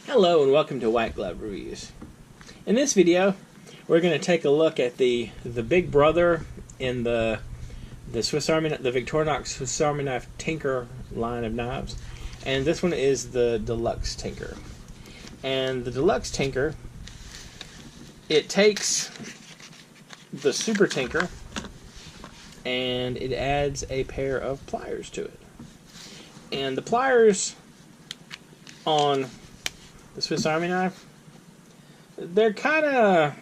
Hello and welcome to White Glove Reviews. In this video, we're going to take a look at the big brother in the Swiss Army, the Victorinox Swiss Army Knife Tinker line of knives, and this one is the Deluxe Tinker. And the Deluxe Tinker, it takes the Super Tinker and it adds a pair of pliers to it. And the pliers on the Swiss Army knife, they're kind of,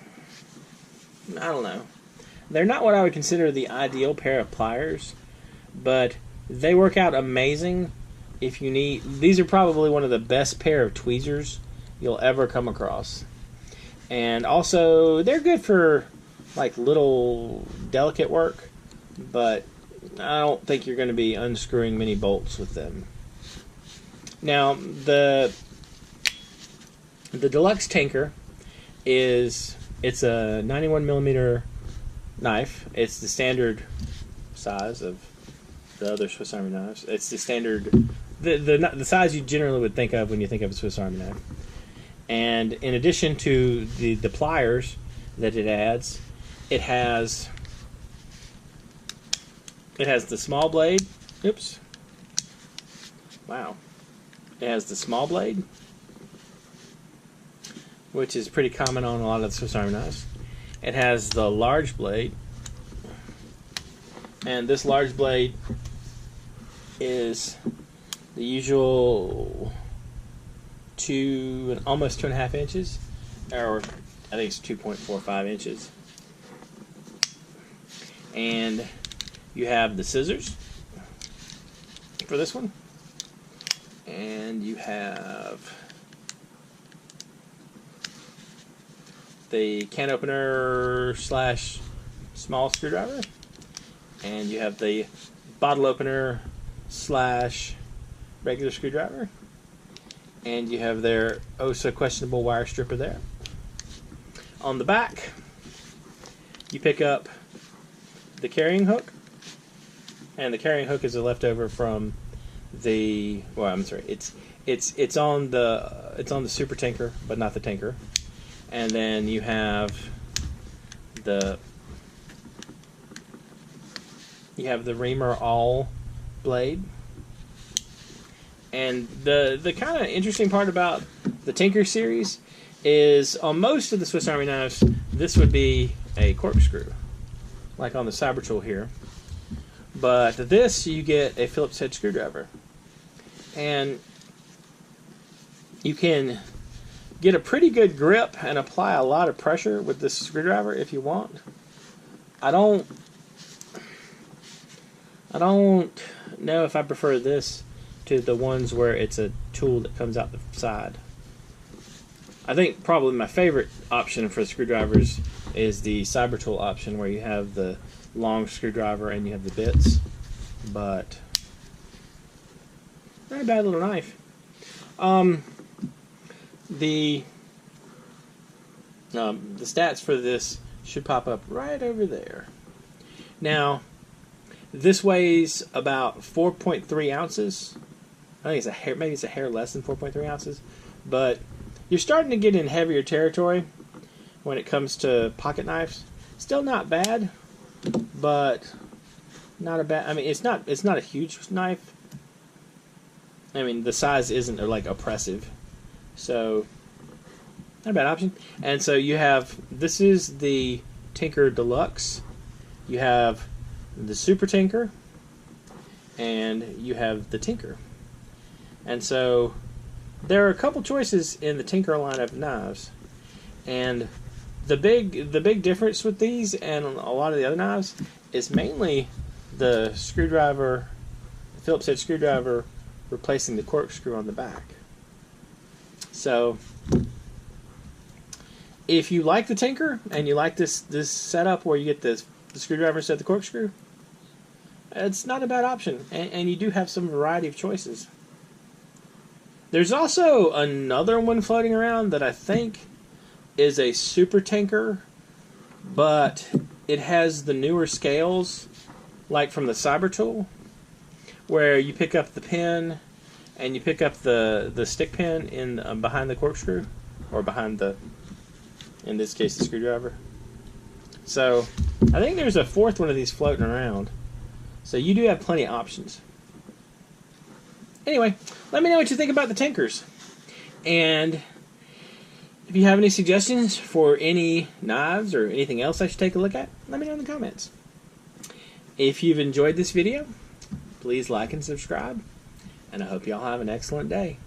I don't know, they're not what I would consider the ideal pair of pliers, but they work out amazing if you need. These are probably one of the best pair of tweezers you'll ever come across. And also, they're good for like little delicate work, but I don't think you're going to be unscrewing many bolts with them. Now, the Deluxe Tinker it's a 91mm knife. It's the standard size of the other Swiss Army knives. It's the standard, the size you generally would think of when you think of a Swiss Army knife. And in addition to the pliers that it adds, it has the small blade. Oops. Wow. It has the small blade, which is pretty common on a lot of the Swiss Army knives. It has the large blade, and this large blade is the usual almost 2.5 inches, or I think it's 2.45 inches. And you have the scissors for this one, and you have the can opener slash small screwdriver, and you have the bottle opener slash regular screwdriver, and you have their oh so questionable wire stripper there. On the back, you pick up the carrying hook, and the carrying hook is a leftover from the, well, I'm sorry, it's on the Super Tinker, but not the Tinker. And then you have the reamer all blade. And the kind of interesting part about the Tinker series is on most of the Swiss Army knives, this would be a corkscrew, like on the Saber tool here. But this, you get a Phillips head screwdriver. And you can get a pretty good grip and apply a lot of pressure with this screwdriver if you want. I don't know if I prefer this to the ones where it's a tool that comes out the side. I think probably my favorite option for screwdrivers is the Saber tool option, where you have the long screwdriver and you have the bits. But not a bad little knife. The stats for this should pop up right over there. Now, this weighs about 4.3 ounces. I think it's maybe it's a hair less than 4.3 ounces, but you're starting to get in heavier territory when it comes to pocket knives. Still not bad, but not a bad. I mean, it's not a huge knife. I mean, the size isn't like oppressive. So, not a bad option. And so you have, this is the Tinker Deluxe. You have the Super Tinker, and you have the Tinker. And so there are a couple choices in the Tinker line of knives. And the big difference with these and a lot of the other knives is mainly the screwdriver, Phillips head screwdriver, replacing the corkscrew on the back. So, if you like the Tinker and you like this setup where you get the screwdriver instead of the corkscrew, it's not a bad option, and you do have some variety of choices. There's also another one floating around that I think is a Super Tinker, but it has the newer scales, like from the Saber tool, where you pick up the pin and you pick up the stick pin in behind the corkscrew, or behind the, in this case, the screwdriver. So I think there's a fourth one of these floating around. So you do have plenty of options. Anyway, let me know what you think about the Tinkers. And if you have any suggestions for any knives or anything else I should take a look at, let me know in the comments. If you've enjoyed this video, please like and subscribe. And I hope y'all have an excellent day.